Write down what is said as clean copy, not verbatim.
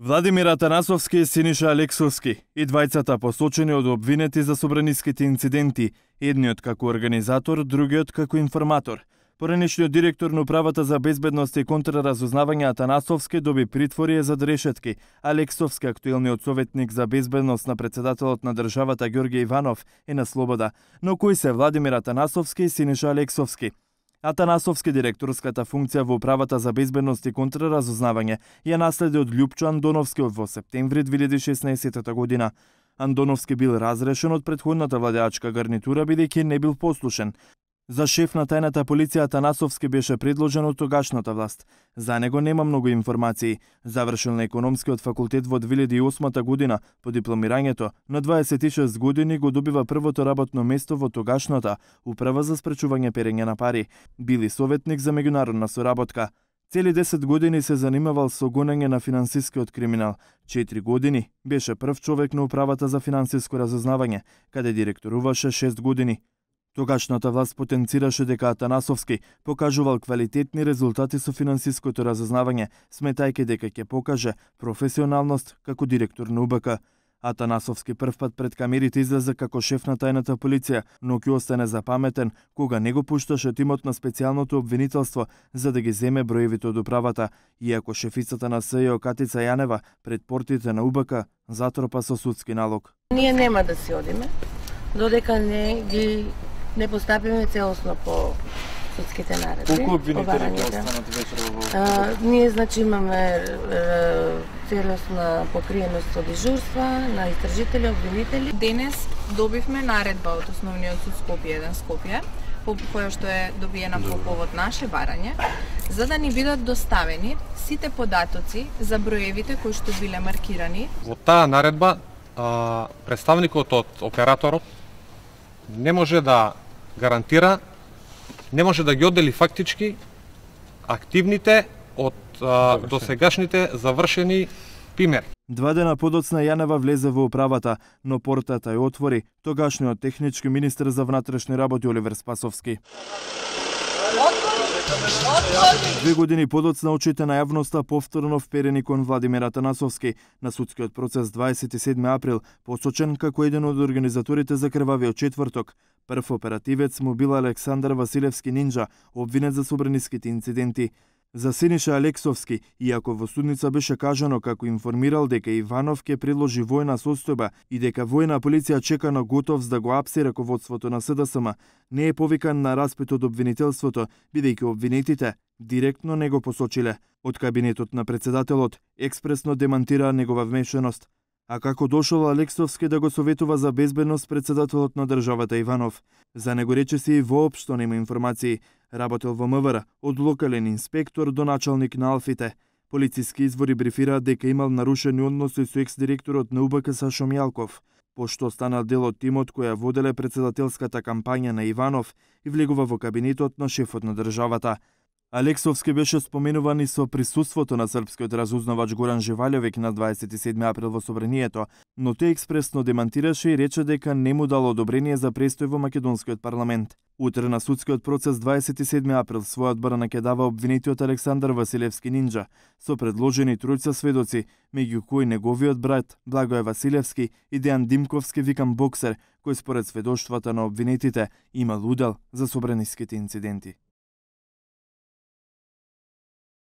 Владимир Атанасовски и Синиша Алексовски, и двајцата посочени од обвинети за собраниските инциденти, едниот како организатор, другиот како информатор. Поранешниот директор на Управата за безбедност и контраразузнавање Атанасовски доби притвор зад решетки. Алексовски, актуелниот советник за безбедност на председателот на државата Ѓорѓе Иванов, е на слобода. Но кои се Владимир Атанасовски и Синиша Алексовски? Атанасовски директорската функција во Управата за безбедност и контраразузнавање ја наследи од Љупчо Андоновски во септември 2016 година. Андоновски бил разрешен од претходната владеачка гарнитура бидејќи не бил послушен. За шеф на тајната полиција Атанасовски беше предложен од тогашната власт. За него нема многу информации. Завршил на економскиот факултет во 2008 година. По дипломирањето на 26 години го добива првото работно место во тогашната Управа за спречување перење на пари. Били советник за меѓународна соработка. Цели 10 години се занимавал со гонење на финансискиот криминал. 4 години беше прв човек на Управата за финансиско разузнавање, каде директоруваше 6 години. Тогашната власт потенцираше дека Атанасовски покажувал квалитетни резултати со финансиското разузнавање, сметајќи дека ќе покаже професионалност како директор на УБК. Атанасовски првпат пред камерите излезе како шеф на тајната полиција, но ќе остане запаметен кога не го пушташе тимот на специјалното обвинителство за да ги земе броевите од управата, иако шефицата на СЈО Катица Јанева пред портите на УБК затропа со судски налог. Ние нема да си одиме додека не постапиме целосно по судските наредби. Колку обвинители ќе останат вечер во Ние значи имаме целосна покриеност со дежурства на истражители, обвинители. Денес добивме наредба од Основниот суд Скопје 1 Скопје, која што е добиена по повод наше барање, за да ни бидат доставени сите податоци за броевите кои што биле маркирани. Во таа наредба представникот од операторот не може да гарантира, не може да ги оддели фактички активните од досегашните завршени примери. 2 дена подоцна Јанева влезе во управата, но портата ја отвори тогашниот технички министер за внатрешни работи Оливер Спасовски. 2 години подоцна очите на јавноста повторно вперени кон Владимир Атанасовски на судскиот процес 27 април, посочен како еден од организаторите за крвавиот четврток. Прв оперативец му бил Александар Василевски Нинџа, обвинет за собраниските инциденти. За Синиша Алексовски, иако во судница беше кажано како информирал дека Иванов ќе предложи војна состојба и дека војна полиција чека на готов да го апси раководството на СДСМ, не е повикан на распит од обвинителството, бидејќи обвинетите директно не го посочиле. Од кабинетот на председателот експресно демантира негова вмешаност. А како дошол Алексовски да го советува за безбедност председателот на државата Иванов? За него речиси и воопшто нема информации. Работел во МВР, од локален инспектор до началник на Алфите. Полициски извори брифираат дека имал нарушени односи со екс-директорот на УБК Сашо Мјалков, пошто станал дел од тимот која воделе председателската кампања на Иванов и влегува во кабинетот на шефот на државата. Алексовски беше споменуван и со присуството на српскиот разузнавач Горан Живалјовик на 27 април во собранието, но тој експресно демантираше и рече дека не му дал одобрение за престој во македонскиот парламент. Утре на судскиот процес 27 април својот брана ќе дава обвинетиот Александар Василевски Нинџа со предложени тројца сведоци, меѓу кои неговиот брат Благој Василевски и Дејан Димковски викан боксер, кој според сведоштвата на обвинетите имал удел за собраниските инциденти.